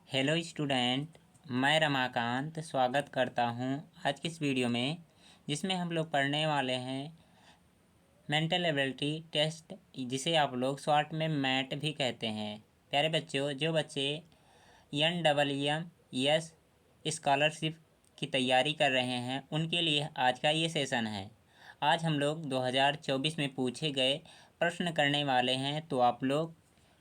Hello student, मैं रमाकांत स्वागत करता हूं आज की इस वीडियो में, जिसमें हम लोग पढ़ने वाले हैं मेंटल एबिलिटी टेस्ट, जिसे आप लोग शॉर्ट में मैट भी कहते हैं। प्यारे बच्चों, जो बच्चे NEET स्कॉलरशिप की तैयारी कर रहे हैं उनके लिए आज का ये सेशन है। आज हम लोग 2024 में पूछे गए प्रश्न करने वाले हैं, तो आप लोग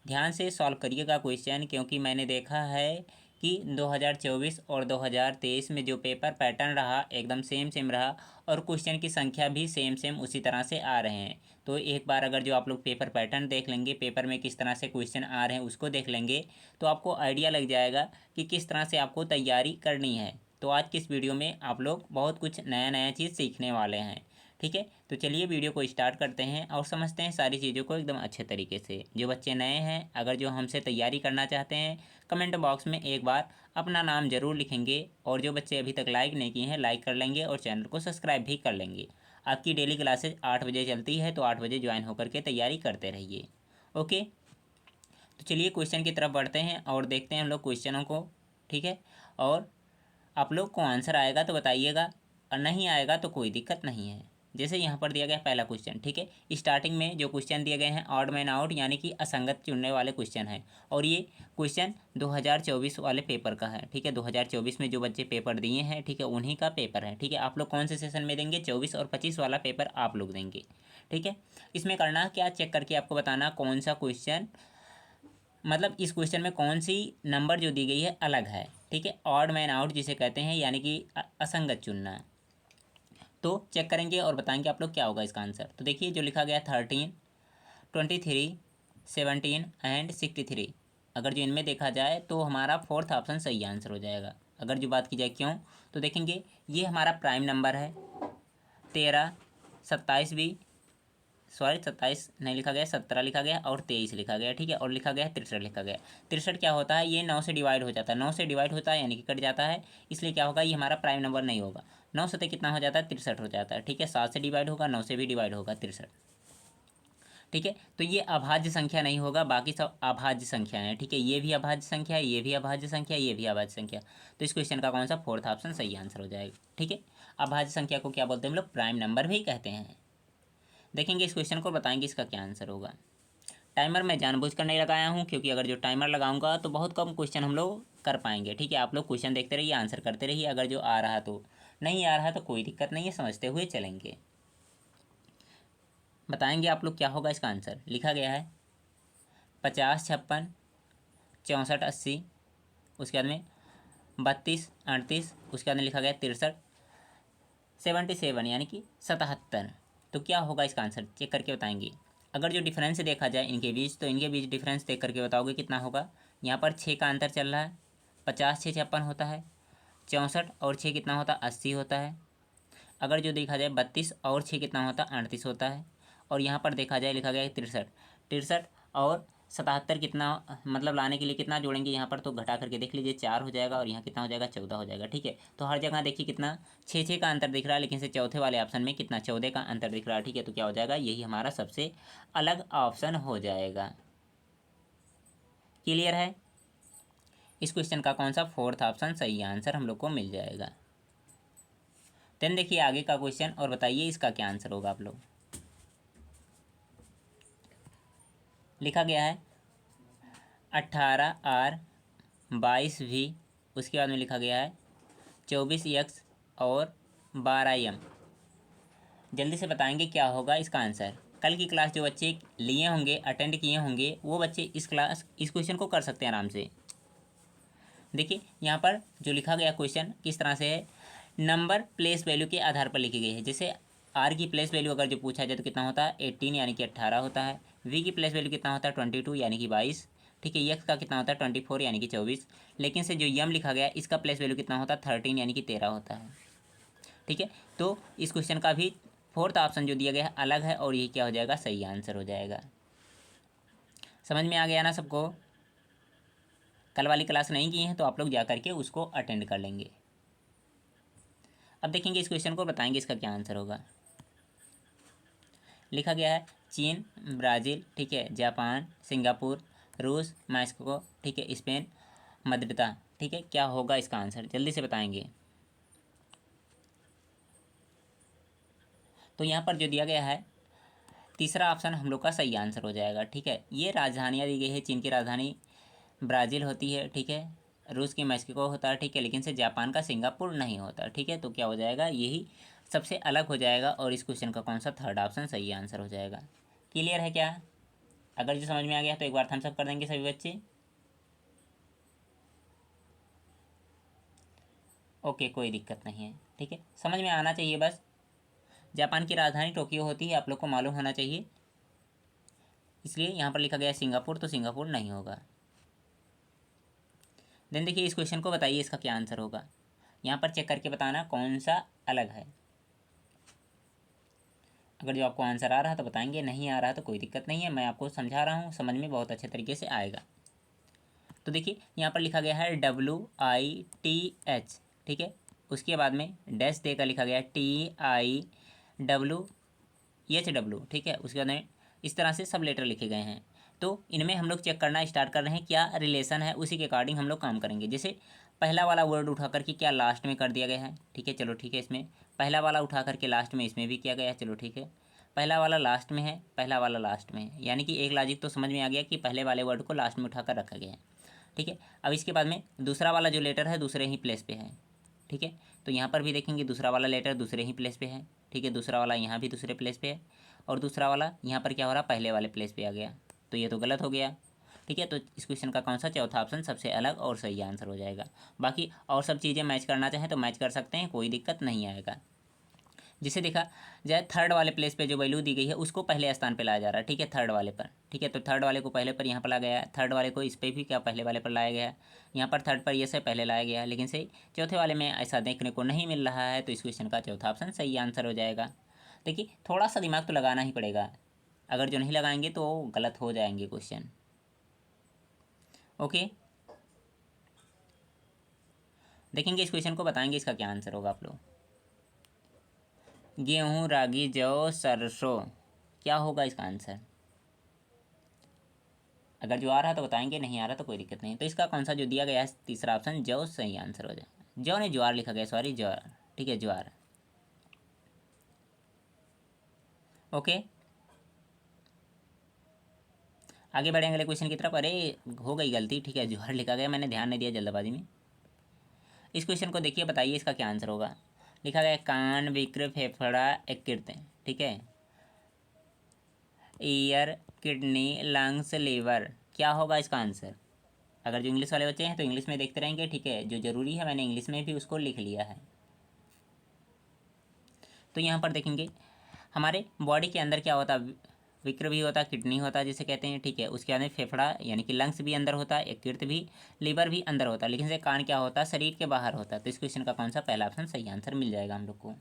ध्यान से सॉल्व करिएगा क्वेश्चन, क्योंकि मैंने देखा है कि 2024 और 2023 में जो पेपर पैटर्न रहा एकदम सेम सेम रहा और क्वेश्चन की संख्या भी सेम सेम उसी तरह से आ रहे हैं। तो एक बार अगर जो आप लोग पेपर पैटर्न देख लेंगे, पेपर में किस तरह से क्वेश्चन आ रहे हैं उसको देख लेंगे, तो आपको आइडिया लग जाएगा कि किस तरह से आपको तैयारी करनी है। तो आज की इस वीडियो में आप लोग बहुत कुछ नया नया चीज़ सीखने वाले हैं। ठीक है, तो चलिए वीडियो को स्टार्ट करते हैं और समझते हैं सारी चीज़ों को एकदम अच्छे तरीके से। जो बच्चे नए हैं, अगर जो हमसे तैयारी करना चाहते हैं, कमेंट बॉक्स में एक बार अपना नाम ज़रूर लिखेंगे, और जो बच्चे अभी तक लाइक नहीं किए हैं लाइक कर लेंगे और चैनल को सब्सक्राइब भी कर लेंगे। आपकी डेली क्लासेज 8 बजे चलती है, तो 8 बजे ज्वाइन होकर के तैयारी करते रहिए। ओके, तो चलिए क्वेश्चन की तरफ बढ़ते हैं और देखते हैं हम लोग क्वेश्चनों को। ठीक है, और आप लोग को आंसर आएगा तो बताइएगा, और नहीं आएगा तो कोई दिक्कत नहीं है। जैसे यहाँ पर दिया गया पहला क्वेश्चन, ठीक है, स्टार्टिंग में जो क्वेश्चन दिए गए हैं ऑड मैन आउट यानी कि असंगत चुनने वाले क्वेश्चन हैं, और ये क्वेश्चन 2024 वाले पेपर का है। ठीक है, 2024 में जो बच्चे पेपर दिए हैं, ठीक है, उन्हीं का पेपर है। ठीक है, आप लोग कौन से सेशन में देंगे? 24 और 25 वाला पेपर आप लोग देंगे। ठीक है, इसमें करना क्या, चेक करके आपको बताना कौन सा क्वेश्चन, मतलब इस क्वेश्चन में कौन सी नंबर जो दी गई है अलग है। ठीक है, ऑड मैन आउट जिसे कहते हैं, यानी कि असंगत चुनना। तो चेक करेंगे और बताएंगे आप लोग क्या होगा इसका आंसर। तो देखिए जो लिखा गया 13, 23, 17 एंड 63, अगर जो इनमें देखा जाए तो हमारा फोर्थ ऑप्शन सही आंसर हो जाएगा। अगर जो बात की जाए क्यों, तो देखेंगे ये हमारा प्राइम नंबर है। 13, 27 भी, सॉरी 27 नहीं लिखा गया, 17 लिखा गया और 23 लिखा गया। ठीक है, और लिखा गया 63 लिखा गया। 63 क्या होता है, ये 9 से डिवाइड हो जाता है, 9 से डिवाइड होता है यानी कि कट जाता है, इसलिए क्या होगा, ये हमारा प्राइम नंबर नहीं होगा। 9 से कितना हो जाता है, 63 हो जाता है। ठीक है, 7 से डिवाइड होगा, 9 से भी डिवाइड होगा, 63। ठीक है, तो ये अभाज्य संख्या नहीं होगा, बाकी सब अभाज्य संख्या है। ठीक है, ये भी अभाज्य संख्या है, ये भी अभाज्य संख्या, ये भी अभाज्य संख्या। तो इस क्वेश्चन का कौन सा फोर्थ ऑप्शन सही आंसर हो जाएगा। ठीक है, अभाज्य संख्या को क्या बोलते हैं हम लोग? प्राइम नंबर भी कहते हैं। देखेंगे इस क्वेश्चन को, बताएंगे इसका क्या आंसर होगा। टाइमर मैं जानबूझकर नहीं लगाया हूँ, क्योंकि अगर जो टाइमर लगाऊंगा तो बहुत कम क्वेश्चन हम लोग कर पाएंगे। ठीक है, आप लोग क्वेश्चन देखते रहिए, आंसर करते रहिए, अगर जो आ रहा तो, नहीं आ रहा तो कोई दिक्कत नहीं है, समझते हुए चलेंगे। बताएंगे आप लोग क्या होगा इसका आंसर। लिखा गया है 50, 56, 64, 80, उसके बाद में 32, 38, उसके बाद में लिखा गया 63, 77 यानी कि 77। तो क्या होगा इसका आंसर, चेक करके बताएंगे। अगर जो डिफरेंस देखा जाए इनके बीच, तो इनके बीच डिफरेंस देख करके बताओगे कितना होगा। यहाँ पर 6 का अंतर चल रहा है, 50 6 56 होता है, 64 और 6 कितना होता है, 80 होता है। अगर जो देखा जाए 32 और 6 कितना होता है, 38 होता है। और यहाँ पर देखा जाए लिखा गया है 63, 63 और 77 कितना, मतलब लाने के लिए कितना जोड़ेंगे यहाँ पर, तो घटा करके देख लीजिए 4 हो जाएगा, और यहाँ कितना हो जाएगा, 14 हो जाएगा। ठीक है, तो हर जगह देखिए कितना 6 का अंतर दिख रहा है, लेकिन से चौथे वाले ऑप्शन में कितना 14 का अंतर दिख रहा है। ठीक है, तो क्या हो जाएगा, यही हमारा सबसे अलग ऑप्शन हो जाएगा। क्लियर है, इस क्वेश्चन का कौन सा फोर्थ ऑप्शन सही आंसर हम लोग को मिल जाएगा। देन देखिए आगे का क्वेश्चन और बताइए इसका क्या आंसर होगा आप लोग। लिखा गया है 18R 22V, उसके बाद में लिखा गया है 24X और 12M। जल्दी से बताएंगे क्या होगा इसका आंसर। कल की क्लास जो बच्चे लिए होंगे, अटेंड किए होंगे, वो बच्चे इस क्वेश्चन को कर सकते हैं आराम से। देखिए यहाँ पर जो लिखा गया क्वेश्चन किस तरह से है, नंबर प्लेस वैल्यू के आधार पर लिखी गई है। जैसे आर की प्लेस वैल्यू अगर जो पूछा जाए तो कितना होता है, 18 यानी कि 18 होता है। वी की प्लेस वैल्यू कितना होता है, 22 यानी कि 22। ठीक है, यक्स का कितना होता है, 24 यानी कि 24। लेकिन से जो यम लिखा गया इसका प्लेस वैल्यू कितना होता है, 13 यानी कि 13 होता है। ठीक है, तो इस क्वेश्चन का भी फोर्थ ऑप्शन जो दिया गया है अलग है, और ये क्या हो जाएगा, सही आंसर हो जाएगा। समझ में आ गया ना सबको। कल वाली क्लास नहीं की है तो आप लोग जा करके उसको अटेंड कर लेंगे। अब देखेंगे इस क्वेश्चन को, बताएंगे इसका क्या आंसर होगा। लिखा गया है चीन, ब्राज़ील, ठीक है, जापान, सिंगापुर, रूस, मैक्सिको, ठीक है, स्पेन मृदुता। ठीक है, क्या होगा इसका आंसर, जल्दी से बताएंगे। तो यहाँ पर जो दिया गया है तीसरा ऑप्शन हम लोग का सही आंसर हो जाएगा। ठीक है, ये राजधानियाँ दी गई है। चीन की राजधानी ब्राज़ील होती है। ठीक है, रूस की मैक्सिको होता है। ठीक है, लेकिन से जापान का सिंगापुर नहीं होता। ठीक है, तो क्या हो जाएगा, यही सबसे अलग हो जाएगा और इस क्वेश्चन का कौन सा थर्ड ऑप्शन सही आंसर हो जाएगा। क्लियर है क्या? अगर जो समझ में आ गया तो एक बार थम्स अप कर देंगे सभी बच्चे। ओके, कोई दिक्कत नहीं है। ठीक है, समझ में आना चाहिए बस। जापान की राजधानी टोक्यो होती है, आप लोग को मालूम होना चाहिए। इसलिए यहाँ पर लिखा गया है सिंगापुर, तो सिंगापुर नहीं होगा। देन देखिए इस क्वेश्चन को बताइए, इसका क्या आंसर होगा। यहाँ पर चेक करके बताना कौन सा अलग है। अगर जो आपको आंसर आ रहा है तो बताएंगे, नहीं आ रहा है तो कोई दिक्कत नहीं है, मैं आपको समझा रहा हूँ, समझ में बहुत अच्छे तरीके से आएगा। तो देखिए यहाँ पर लिखा गया है WITH। ठीक है, उसके बाद में डैश देकर लिखा गया है TIWHW। ठीक है, उसके बाद में इस तरह से सब लेटर लिखे गए हैं। तो इनमें हम लोग चेक करना स्टार्ट कर रहे हैं क्या रिलेशन है, उसी के अकॉर्डिंग हम लोग काम करेंगे। जैसे पहला वाला वर्ड उठा करके क्या लास्ट में कर दिया गया है। ठीक है, चलो ठीक है, इसमें पहला वाला उठा करके लास्ट में इसमें भी किया गया है। चलो ठीक है, पहला वाला लास्ट में है, पहला वाला लास्ट में है, यानी कि एक लॉजिक तो समझ में आ गया कि पहले वाले वर्ड को लास्ट में उठाकर रखा गया है। ठीक है, अब इसके बाद में दूसरा वाला जो लेटर है दूसरे ही प्लेस पे है। ठीक है, तो यहाँ पर भी देखेंगे दूसरा वाला लेटर दूसरे ही प्लेस पे है। ठीक है, दूसरा वाला यहाँ भी दूसरे प्लेस पे है और दूसरा वाला यहाँ पर क्या हो रहा, पहले वाले प्लेस पे आ गया, तो ये तो गलत हो गया। ठीक है, तो इस क्वेश्चन का कौन सा चौथा ऑप्शन सबसे अलग और सही आंसर हो जाएगा। बाकी और सब चीज़ें मैच करना चाहें तो मैच कर सकते हैं, कोई दिक्कत नहीं आएगा। जिसे देखा जाए थर्ड वाले प्लेस पे जो वैल्यू दी गई है उसको पहले स्थान पे लाया जा रहा है। ठीक है, थर्ड वाले पर। ठीक है, तो थर्ड वाले को पहले पर यहाँ पर लाया गया है, थर्ड वाले को इस पर भी क्या पहले वाले पर लाया गया है, यहाँ पर थर्ड पर ये से पहले लाया गया है, लेकिन से चौथे वाले में ऐसा देखने को नहीं मिल रहा है, तो इस क्वेश्चन का चौथा ऑप्शन सही आंसर हो जाएगा। देखिए थोड़ा सा दिमाग तो लगाना ही पड़ेगा, अगर जो नहीं लगाएंगे तो गलत हो जाएंगे क्वेश्चन। ओके, देखेंगे इस क्वेश्चन को, बताएंगे इसका क्या आंसर होगा आप लोग। गेहूँ, रागी, जौ, सरसों, क्या होगा इसका आंसर। अगर जो आ रहा है तो बताएंगे, नहीं आ रहा तो कोई दिक्कत नहीं। तो इसका कौन सा जो दिया गया है तीसरा ऑप्शन जौ सही आंसर हो जाएगा। जौ ने ज्वार लिखा गया, सॉरी ज्वार। ठीक है, ज्वार। ओके, आगे बढ़ेंगे अगले क्वेश्चन की तरफ। अरे हो गई गलती, ठीक है ज्वार लिखा गया, मैंने ध्यान नहीं दिया जल्दबाजी में। इस क्वेश्चन को देखिए, बताइए इसका क्या आंसर होगा। लिखा गया कान, विक्र, फेफड़ा, यकृत। ठीक है, ईयर, किडनी, लंग्स, लीवर, क्या होगा इसका आंसर। अगर जो इंग्लिश वाले बच्चे हैं तो इंग्लिश में देखते रहेंगे। ठीक है, जो ज़रूरी है मैंने इंग्लिश में भी उसको लिख लिया है। तो यहाँ पर देखेंगे हमारे बॉडी के अंदर क्या होता है, विक्र भी होता है, किडनी होता है जिसे कहते हैं। ठीक है, उसके अंदर फेफड़ा यानी कि लंग्स भी अंदर होता है, यकृत भी, लीवर भी अंदर होता है, लेकिन से कान क्या होता है, शरीर के बाहर होता है। तो इस क्वेश्चन का कौन सा पहला ऑप्शन सही आंसर मिल जाएगा हम लोग को।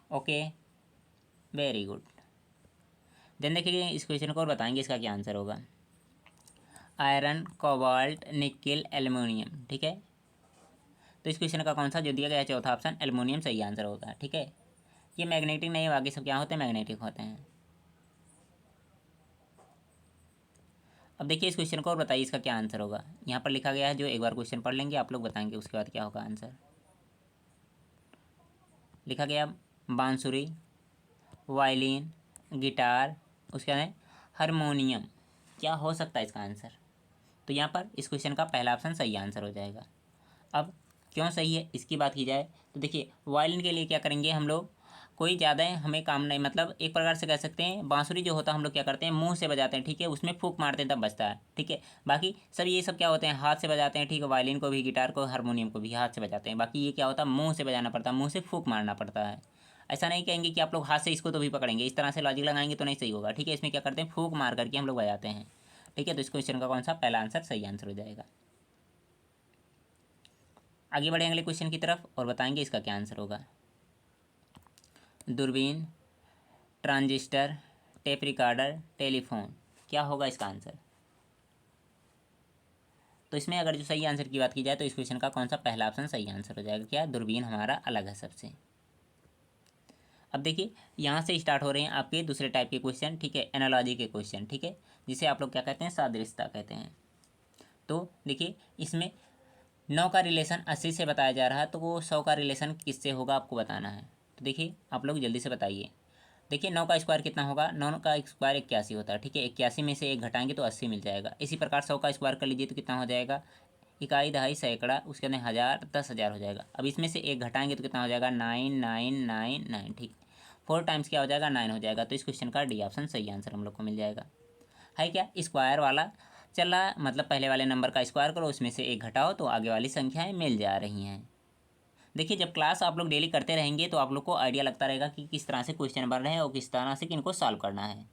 Okay, very good. देन देखिए इस क्वेश्चन को और बताएंगे इसका क्या आंसर होगा। Iron, cobalt, nickel, aluminium. ठीक है, तो इस क्वेश्चन का कौन सा जो दिया गया है चौथा ऑप्शन एल्युमिनियम सही आंसर होगा। ठीक है, ये मैग्नेटिक नहीं, बाकी सब क्या होते हैं, मैग्नेटिक होते हैं। अब देखिए इस क्वेश्चन को और बताइए इसका क्या आंसर होगा। यहाँ पर लिखा गया है, जो एक बार क्वेश्चन पढ़ लेंगे आप लोग, बताएंगे उसके बाद क्या होगा आंसर। लिखा गया बांसुरी, वायलिन, गिटार, उसके बाद हारमोनियम, क्या हो सकता है इसका आंसर। तो यहाँ पर इस क्वेश्चन का पहला ऑप्शन सही आंसर हो जाएगा। अब क्यों सही है इसकी बात की जाए तो देखिए वायलिन के लिए क्या करेंगे हम लोग, कोई ज़्यादा हमें काम नहीं, मतलब एक प्रकार से कह सकते हैं बांसुरी जो होता है हम लोग क्या करते हैं मुंह से बजाते हैं। ठीक है, उसमें फूंक मारते हैं तब बजता है। ठीक है, बाकी सब ये सब क्या होते हैं हाथ से बजाते हैं। ठीक है, वायलिन को भी, गिटार को, हारमोनियम को भी हाथ से बजाते हैं। बाकी ये क्या होता है मुंह से बजाना पड़ता है, मुंह से फूंक मारना पड़ता है। ऐसा नहीं कहेंगे कि आप लोग हाथ से इसको तो भी पकड़ेंगे, इस तरह से लॉजिक लगाएंगे तो नहीं सही होगा। ठीक है, इसमें क्या करते हैं फूंक मार करके हम लोग बजाते हैं। ठीक है, तो इस क्वेश्चन का कौन सा पहला आंसर सही आंसर हो जाएगा। आगे बढ़ेंगे अगले क्वेश्चन की तरफ और बताएंगे इसका क्या आंसर होगा। दूरबीन, ट्रांजिस्टर, टेप रिकॉर्डर, टेलीफोन, क्या होगा इसका आंसर। तो इसमें अगर जो सही आंसर की बात की जाए तो इस क्वेश्चन का कौन सा पहला ऑप्शन सही आंसर हो जाएगा, क्या दूरबीन हमारा अलग है सबसे। अब देखिए यहाँ से स्टार्ट हो रहे हैं आपके दूसरे टाइप के क्वेश्चन। ठीक है, एनालॉजी के क्वेश्चन। ठीक है, जिसे आप लोग क्या कहते हैं, सादृश्यता कहते हैं। तो देखिए इसमें 9 का रिलेशन 80 से बताया जा रहा है, तो वो 100 का रिलेशन किससे होगा आपको बताना है। तो देखिए आप लोग जल्दी से बताइए। देखिए 9 का स्क्वायर कितना होगा, 9 का स्क्वायर 81 होता है, ठीक है। 81 में से 1 घटाएंगे तो 80 मिल जाएगा। इसी प्रकार 100 का स्क्वायर कर लीजिए तो कितना हो जाएगा, इकाई दहाई सैकड़ा, उसके अंदर हज़ार, 10,000 हो जाएगा। अब इसमें से 1 घटाएंगे तो कितना हो जाएगा, 9999, ठीक। 4 टाइम्स क्या हो जाएगा, 9 हो जाएगा। तो इस क्वेश्चन का डी ऑप्शन सही आंसर हम लोग को मिल जाएगा। है क्या, स्क्वायर वाला चल रहा है, मतलब पहले वाले नंबर का स्क्वायर करो, उसमें से 1 घटाओ तो आगे वाली संख्याएँ मिल जा रही हैं। देखिए जब क्लास आप लोग डेली करते रहेंगे तो आप लोग को आइडिया लगता रहेगा कि किस तरह से क्वेश्चन बन रहे हैं और किस तरह से इनको सॉल्व करना है।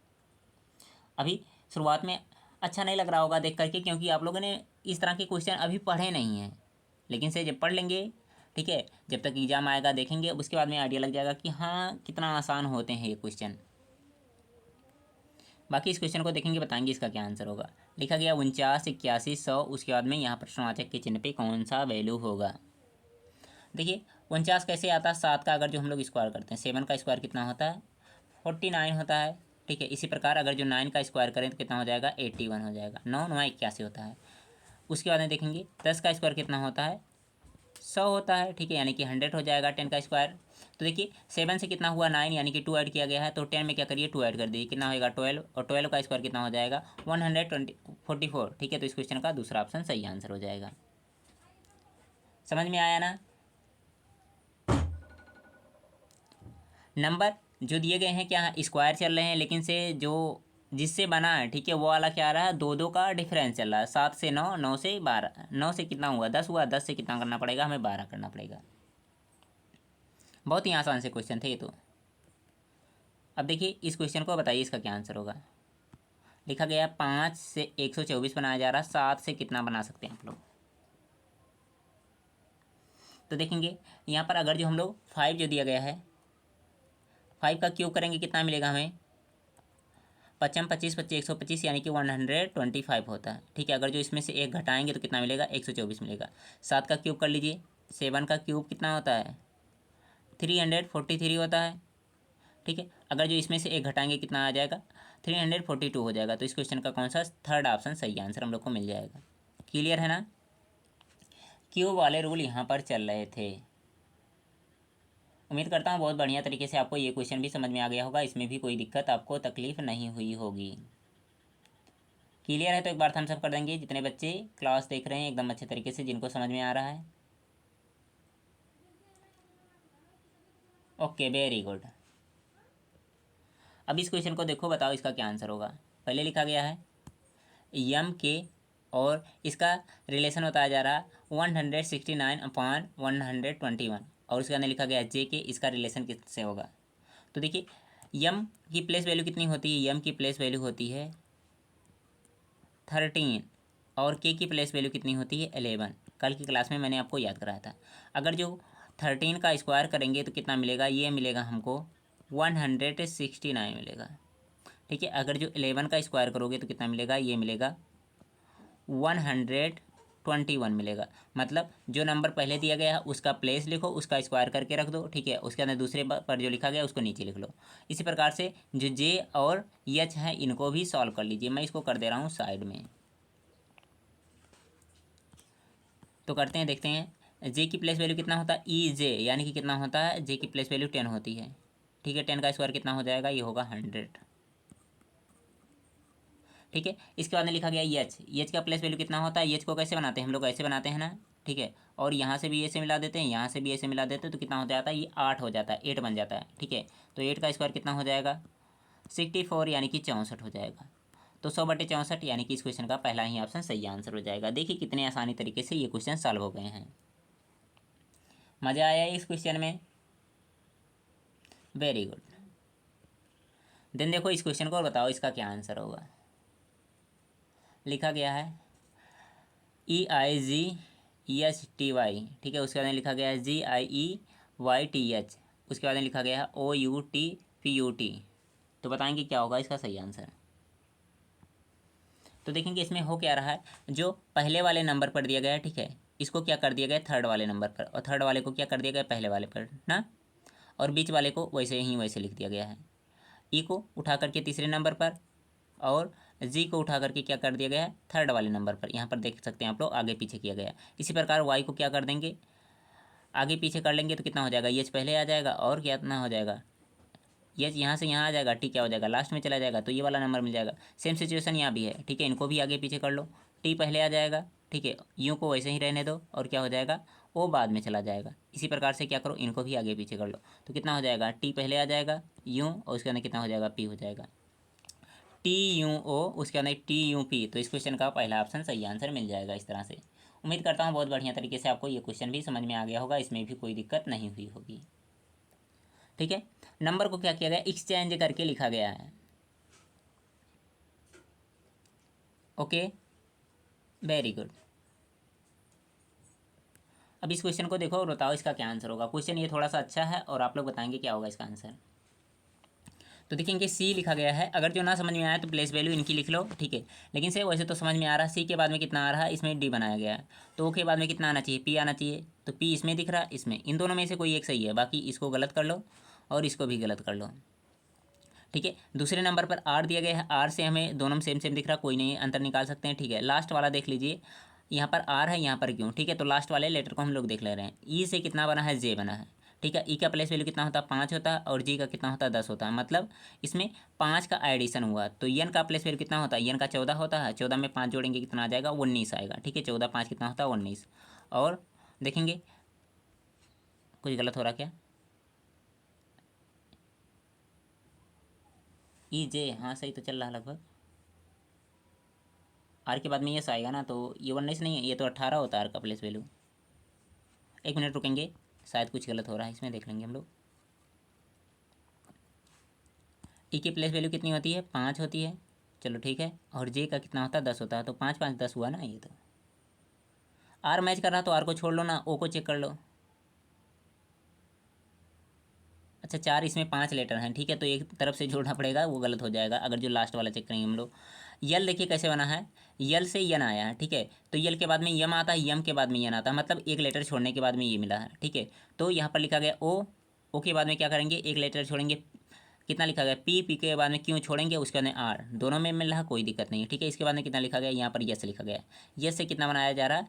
अभी शुरुआत में अच्छा नहीं लग रहा होगा देख करके, क्योंकि आप लोगों ने इस तरह के क्वेश्चन अभी पढ़े नहीं हैं, लेकिन से जब पढ़ लेंगे, ठीक है, जब तक एग्ज़ाम आएगा देखेंगे, उसके बाद में आइडिया लग जाएगा कि हाँ कितना आसान होते हैं ये क्वेश्चन। बाकी इस क्वेश्चन को देखेंगे, बताएंगे इसका क्या आंसर होगा। लिखा गया 49, 81, 100, उसके बाद में यहाँ प्रश्नवाचक के चिन्ह पे कौन सा वैल्यू होगा। देखिए 49 कैसे आता है, 7 का अगर जो हम लोग स्क्वायर करते हैं, 7 का स्क्वायर कितना होता है, 49 होता है, ठीक है। इसी प्रकार अगर जो 9 का स्क्वायर करें तो कितना हो जाएगा, 81 हो जाएगा। 9 9 81 होता है। उसके बाद में देखेंगे 10 का स्क्वायर कितना होता है, 100 होता है, ठीक है, यानी कि 100 हो जाएगा 10 का स्क्वायर। तो देखिए 7 से कितना हुआ, 9, यानी कि 2 ऐड किया गया है, तो 10 में क्या करिए 2 ऐड कर दीजिए, कितना होगा 12, और 12 का स्क्वायर कितना हो जाएगा 144, ठीक है। तो इस क्वेश्चन का दूसरा ऑप्शन सही आंसर हो जाएगा। समझ में आया ना। नंबर जो दिए गए हैं क्या स्क्वायर चल रहे हैं, लेकिन से जो जिससे बना है, ठीक है, वो वाला क्या आ रहा है, 2 2 का डिफरेंस चल रहा है। 7 से 9, 9 से 12, 9 से कितना हुआ 10 हुआ, 10 से कितना करना पड़ेगा हमें 12 करना पड़ेगा। बहुत ही आसान से क्वेश्चन थे ये तो। अब देखिए इस क्वेश्चन को बताइए इसका क्या आंसर होगा। लिखा गया 5 से 124 बनाया जा रहा है, 7 से कितना बना सकते हैं आप लोग। तो देखेंगे यहाँ पर अगर जो हम लोग 5 जो दिया गया है, 5 का क्यूब करेंगे कितना मिलेगा हमें, 55 25 25 125, यानी कि 125 होता है, ठीक है। अगर जो इसमें से 1 घटाएंगे तो कितना मिलेगा, 124 मिलेगा। 7 का क्यूब कर लीजिए, 7 का क्यूब कितना होता है, 343 होता है, ठीक है। अगर जो इसमें से 1 घटाएंगे कितना आ जाएगा, 342 हो जाएगा। तो इस क्वेश्चन का कौन सा थर्ड ऑप्शन सही आंसर हम लोग को मिल जाएगा। क्लियर है ना। क्यूब वाले रूल यहाँ पर चल रहे थे। उम्मीद करता हूँ बहुत बढ़िया तरीके से आपको ये क्वेश्चन भी समझ में आ गया होगा, इसमें भी कोई दिक्कत आपको तकलीफ नहीं हुई होगी। क्लियर है तो एक बार थम्स अप कर देंगे जितने बच्चे क्लास देख रहे हैं एकदम अच्छे तरीके से, जिनको समझ में आ रहा है। Okay very good. अब इस क्वेश्चन को देखो, बताओ इसका क्या आंसर होगा। पहले लिखा गया है यम के, और इसका रिलेशन बताया जा रहा 169/121, और उसके अंदर लिखा गया जे के, इसका रिलेशन किससे होगा। तो देखिए यम की प्लेस वैल्यू कितनी होती है, यम की प्लेस वैल्यू होती है 13, और के की प्लेस वैल्यू कितनी होती है 11। कल की क्लास में मैंने आपको याद कराया था। अगर जो 13 का स्क्वायर करेंगे तो कितना मिलेगा, ये मिलेगा हमको 169 मिलेगा, ठीक है। अगर जो 11 का स्क्वायर करोगे तो कितना मिलेगा, ये मिलेगा 121 मिलेगा। मतलब जो नंबर पहले दिया गया है उसका प्लेस लिखो, उसका स्क्वायर करके रख दो, ठीक है। उसके अंदर दूसरे पर जो लिखा गया उसको नीचे लिख लो। इसी प्रकार से जो जे और एच है इनको भी सॉल्व कर लीजिए। मैं इसको कर दे रहा हूँ साइड में, तो करते हैं, देखते हैं। जे की प्लेस वैल्यू कितना होता है, ई जे, यानी कि कितना होता है, जे की प्लेस वैल्यू 10 होती है, ठीक है। 10 का स्क्वायर कितना हो जाएगा, ये होगा 100, ठीक है। इसके बाद में लिखा गया एच, एच का प्लेस वैल्यू कितना होता है, एच को कैसे बनाते हैं हम लोग, ऐसे बनाते हैं ना, ठीक है। और यहाँ से भी ऐसे मिला देते हैं, यहाँ से भी ऐसे मिला देते हैं, तो कितना हो जाता है, ये 8 हो जाता है, 8 बन जाता है, ठीक है। तो 8 का स्क्वायर कितना हो जाएगा 64, यानी कि 64 हो जाएगा। तो 100/64, यानी कि इस क्वेश्चन का पहला ही ऑप्शन सही आंसर हो जाएगा। देखिए कितने आसानी तरीके से ये क्वेश्चन सॉल्व हो गए हैं। मज़ा आया इस क्वेश्चन में, वेरी गुड। देन देखो इस क्वेश्चन को और बताओ इसका क्या आंसर होगा। लिखा गया है EIGHTY, ठीक है। उसके बाद में लिखा गया है GIEYTH, उसके बाद में लिखा गया है OUTPUT। तो बताएंगे क्या होगा इसका सही आंसर। तो देखेंगे इसमें हो क्या रहा है, जो पहले वाले नंबर पर दिया गया है, ठीक है, इसको क्या कर दिया गया थर्ड वाले नंबर पर, और थर्ड वाले को क्या कर दिया गया पहले वाले पर ना, और बीच वाले को वैसे ही वैसे लिख दिया गया है। ई को उठा करके तीसरे नंबर पर, और जी को उठा करके क्या कर दिया गया है, थर्ड वाले नंबर पर, यहाँ पर देख सकते हैं आप लोग, आगे पीछे किया गया। इसी प्रकार वाई को क्या कर देंगे, आगे पीछे कर लेंगे तो कितना हो जाएगा, एच पहले आ जाएगा और कितना हो जाएगा, एच यहाँ से यहाँ आ जाएगा, टी क्या हो जाएगा, लास्ट में चला जाएगा, तो ये वाला नंबर मिल जाएगा। सेम सिचुएशन यहाँ भी है, ठीक है, इनको भी आगे पीछे कर लो, टी पहले आ जाएगा, ठीक है, यूँ को वैसे ही रहने दो और क्या हो जाएगा, ओ बाद में चला जाएगा। इसी प्रकार से क्या करो, इनको भी आगे पीछे कर लो, तो कितना हो जाएगा, टी पहले आ जाएगा, यूँ, और उसके अंदर कितना हो जाएगा, पी हो जाएगा, टी यू ओ, उसके अंदर टी यू पी। तो इस क्वेश्चन का पहला ऑप्शन सही आंसर मिल जाएगा इस तरह से। उम्मीद करता हूँ बहुत बढ़िया तरीके से आपको ये क्वेश्चन भी समझ में आ गया होगा, इसमें भी कोई दिक्कत नहीं हुई होगी। ठीक है, नंबर को क्या किया गया, एक्सचेंज करके लिखा गया है। Okay, very good. अब इस क्वेश्चन को देखो और बताओ इसका क्या आंसर होगा। क्वेश्चन ये थोड़ा सा अच्छा है और आप लोग बताएंगे क्या होगा इसका आंसर। तो देखेंगे सी लिखा गया है, अगर जो ना समझ में आया तो प्लेस वैल्यू इनकी लिख लो, ठीक है, लेकिन से वैसे तो समझ में आ रहा है। सी के बाद में कितना आ रहा है, इसमें डी बनाया गया है, तो ओ के बाद में कितना आना चाहिए, पी आना चाहिए, तो पी इसमें दिख रहा है, इसमें, इन दोनों में से कोई एक सही है, बाकी इसको गलत कर लो और इसको भी गलत कर लो। ठीक है, दूसरे नंबर पर आर दिया गया है, आर से हमें दोनों में सेम सेम दिख रहा, कोई नहीं, अंतर निकाल सकते हैं। ठीक है, लास्ट वाला देख लीजिए, यहाँ पर आर है, यहाँ पर क्यों, ठीक है, तो लास्ट वाले लेटर को हम लोग देख ले रहे हैं। ई से कितना बना है, जे बना है, ठीक है, ई का प्लेस वैल्यू कितना होता है, 5 होता है, और जी का कितना होता है, 10 होता है, मतलब इसमें 5 का एडिशन हुआ, तो एन का प्लेस वैल्यू कितना होता है, एन का 14 होता है, 14 में 5 जोड़ेंगे कितना आ जाएगा, 19 आएगा, ठीक है, 14 5 कितना होता है, 19। और देखेंगे कुछ गलत हो रहा क्या, ई जे, हाँ सही तो चल रहा लगभग, आर के बाद में यस आएगा ना, तो ये 19 नहीं है, ये तो 18 होता है आर का प्लेस वैल्यू। एक मिनट रुकेंगे, शायद कुछ गलत हो रहा है इसमें, देख लेंगे हम लोग। टी की प्लेस वैल्यू कितनी होती है, 5 होती है, चलो ठीक है, और जे का कितना होता है, 10 होता है, तो 5 5 10 हुआ ना ये। तो आर मैच कर रहा तो आर को छोड़ लो ना, ओ को चेक कर लो। अच्छा 4, इसमें 5 लेटर हैं, ठीक है, तो एक तरफ से जोड़ना पड़ेगा, वो गलत हो जाएगा अगर जो लास्ट वाला चेक करेंगे हम लोग। यल देखिए कैसे बना है, यल से यन आया है, ठीक है, तो यल के बाद में यम आता है, यम के बाद में यन आता है, मतलब एक लेटर छोड़ने के बाद में ये मिला है, ठीक है। तो यहाँ पर लिखा गया ओ के बाद में क्या करेंगे, एक लेटर छोड़ेंगे, कितना लिखा गया, पी के बाद में क्यों छोड़ेंगे, उसके बाद में आर, दोनों में मिल रहा, कोई दिक्कत नहीं है, ठीक है। इसके बाद में कितना लिखा गया, यहाँ पर यस लिखा गया, यस से कितना बनाया जा रहा है,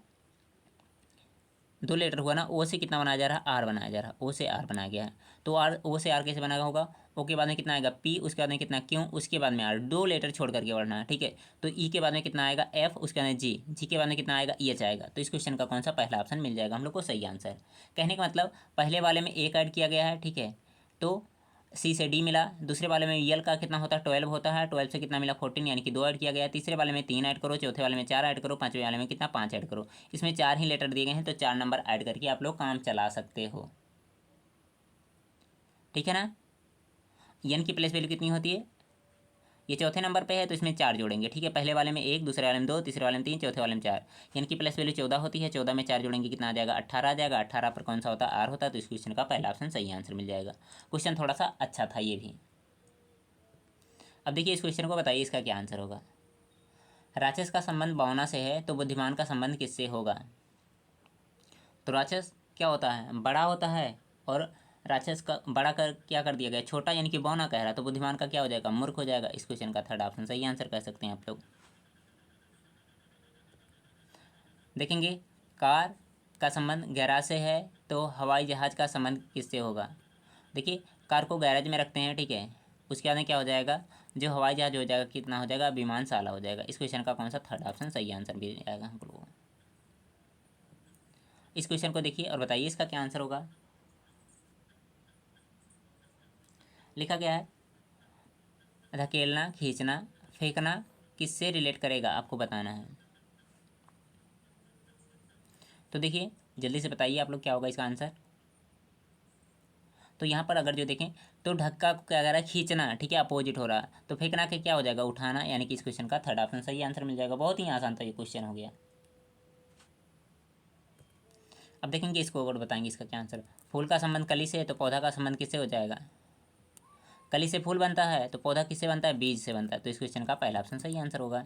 2 लेटर हुआ ना, ओ से कितना बनाया जा रहा है, आर बनाया जा रहा है, ओ से आर बनाया गया है, तो आर, ओ से आर कैसे बनाया होगा, ओ के बाद में कितना आएगा, पी, उसके बाद में कितना क्यों, उसके बाद में आर, 2 लेटर छोड़ करके बढ़ना है, ठीक है। तो ई के बाद में कितना आएगा, एफ, उसके बाद में जी, जी के बाद में कितना आएगा, एच आएगा। तो इस क्वेश्चन का कौन सा पहला ऑप्शन मिल जाएगा हम लोग को सही आंसर। कहने का मतलब पहले वाले में एक ऐड किया गया है, ठीक है, तो सी से डी मिला, दूसरे वाले में यल का कितना होता है, 12 होता है, 12 से कितना मिला, 14, यानी कि 2 ऐड किया गया, तीसरे वाले में 3 ऐड करो, चौथे वाले में 4 ऐड करो, पाँचवें वाले में कितना, 5 ऐड करो। इसमें 4 ही लेटर दिए गए हैं, तो 4 नंबर ऐड करके आप लोग काम चला सकते हो, ठीक है ना। एन की प्लेस वैल्यू कितनी होती है, ये चौथे नंबर पे है, तो इसमें 4 जोड़ेंगे, ठीक है, पहले वाले में 1, दूसरे वाले में 2, तीसरे वाले में 3, चौथे वाले में 4। एन की प्लेस वैल्यू 14 होती है, 14 में 4 जोड़ेंगे कितना आ जाएगा, 18 आ जाएगा, 18 पर कौन सा होता है, आर होता है, तो इस क्वेश्चन का पहला ऑप्शन सही आंसर मिल जाएगा। क्वेश्चन थोड़ा सा अच्छा था ये भी। अब देखिए इस क्वेश्चन को बताइए इसका क्या आंसर होगा। राक्षस का संबंध भावना से है, तो बुद्धिमान का संबंध किससे होगा। तो राक्षस क्या होता है, बड़ा होता है, और राक्षस का बड़ा कर क्या कर दिया गया, छोटा, यानी कि बौना कह रहा है, तो बुद्धिमान का क्या हो जाएगा, मूर्ख हो जाएगा। इस क्वेश्चन का थर्ड ऑप्शन सही आंसर कह सकते हैं आप लोग। देखेंगे कार का संबंध गैराज से है, तो हवाई जहाज़ का संबंध किससे होगा। देखिए कार को गैराज में रखते हैं, ठीक है, उसके बाद में क्या हो जाएगा, जो हवाई जहाज हो जाएगा कितना हो जाएगा, विमानशाला हो जाएगा। इस क्वेश्चन का कौन सा थर्ड ऑप्शन सही आंसर भी आएगा हम लोगों को। इस क्वेश्चन को देखिए और बताइए इसका क्या आंसर होगा। लिखा गया है धकेलना, खींचना, फेंकना किससे रिलेट करेगा, आपको बताना है। तो देखिए जल्दी से बताइए आप लोग क्या होगा इसका आंसर। तो यहाँ पर अगर जो देखें तो धक्का को क्या कर रहा है, खींचना, ठीक है, अपोजिट हो रहा है, तो फेंकना के क्या हो जाएगा, उठाना, यानी कि इस क्वेश्चन का थर्ड ऑप्शन सही आंसर मिल जाएगा। बहुत ही आसान था ये क्वेश्चन हो गया। अब देखेंगे इसको और बताएंगे इसका क्या आंसर। फूल का संबंध कली से है, तो पौधा का संबंध किससे हो जाएगा। कली से फूल बनता है, तो पौधा किससे बनता है, बीज से बनता है, तो इस क्वेश्चन का पहला ऑप्शन सही आंसर होगा।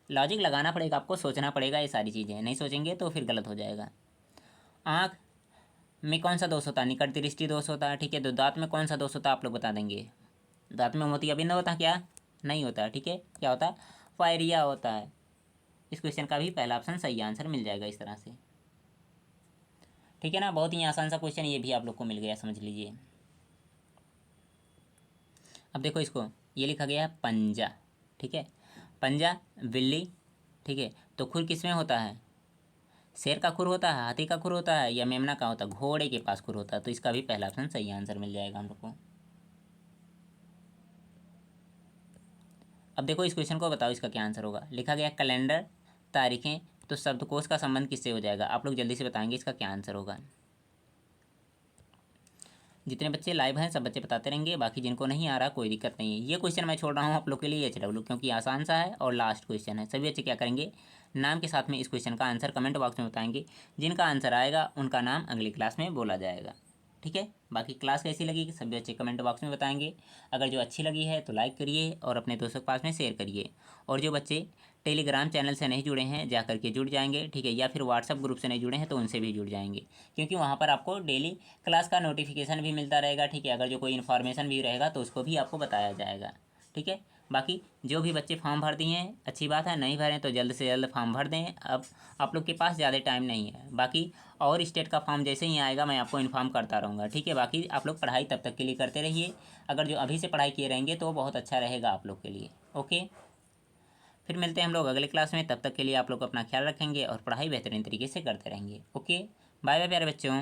लॉजिक लगाना पड़ेगा आपको, सोचना पड़ेगा, ये सारी चीज़ें नहीं सोचेंगे तो फिर गलत हो जाएगा। आँख में कौन सा दोष होता है, निकट दृष्टि दोष होता है, ठीक है, तो दांत में कौन सा दोष होता है आप लोग बता देंगे। दांत में मोतियाबिंद होता है क्या, नहीं होता है, ठीक है, क्या होता है, फायरिया होता है। इस क्वेश्चन का भी पहला ऑप्शन सही आंसर मिल जाएगा इस तरह से। ठीक है ना, बहुत ही आसान सा क्वेश्चन ये भी आप लोग को मिल गया, समझ लीजिए। अब देखो इसको, ये लिखा गया है पंजा। ठीक है, पंजा बिल्ली। ठीक है, तो खुर किसमें होता है? शेर का खुर होता है, हाथी का खुर होता है, या मेमना का होता है? घोड़े के पास खुर होता है। तो इसका भी पहला ऑप्शन सही आंसर मिल जाएगा हम लोग को। अब देखो इस क्वेश्चन को बताओ, इसका क्या आंसर होगा। लिखा गया कैलेंडर, तारीखें, तो शब्दकोश का संबंध किससे हो जाएगा? आप लोग जल्दी से बताएंगे इसका क्या आंसर होगा। जितने बच्चे लाइव हैं सब बच्चे बताते रहेंगे, बाकी जिनको नहीं आ रहा कोई दिक्कत नहीं है। ये क्वेश्चन मैं छोड़ रहा हूँ आप लोग के लिए HW, क्योंकि आसान सा है और लास्ट क्वेश्चन है। सभी बच्चे क्या करेंगे, नाम के साथ में इस क्वेश्चन का आंसर कमेंट बॉक्स में बताएंगे। जिनका आंसर आएगा उनका नाम अगली क्लास में बोला जाएगा। ठीक है, बाकी क्लास कैसी लगी सभी बच्चे कमेंट बॉक्स में बताएंगे। अगर जो अच्छी लगी है तो लाइक करिए और अपने दोस्तों के पास में शेयर करिए। और जो बच्चे टेलीग्राम चैनल से नहीं जुड़े हैं जा करके जुड़ जाएंगे। ठीक है, या फिर व्हाट्सअप ग्रुप से नहीं जुड़े हैं तो उनसे भी जुड़ जाएंगे, क्योंकि वहाँ पर आपको डेली क्लास का नोटिफिकेशन भी मिलता रहेगा। ठीक है, अगर जो कोई इन्फॉर्मेशन भी रहेगा तो उसको भी आपको बताया जाएगा। ठीक है, बाकी जो भी बच्चे फॉर्म भर दिए हैं अच्छी बात है, नहीं भरें तो जल्द से जल्द फॉर्म भर दें। अब आप लोग के पास ज़्यादा टाइम नहीं है। बाकी और स्टेट का फॉर्म जैसे ही आएगा मैं आपको इन्फॉर्म करता रहूँगा। ठीक है, बाकी आप लोग पढ़ाई तब तक के लिए करते रहिए। अगर जो अभी से पढ़ाई किए रहेंगे तो बहुत अच्छा रहेगा आप लोग के लिए। ओके, फिर मिलते हैं हम लोग अगले क्लास में। तब तक के लिए आप लोग अपना ख्याल रखेंगे और पढ़ाई बेहतरीन तरीके से करते रहेंगे। ओके, बाय बाय प्यारे बच्चों।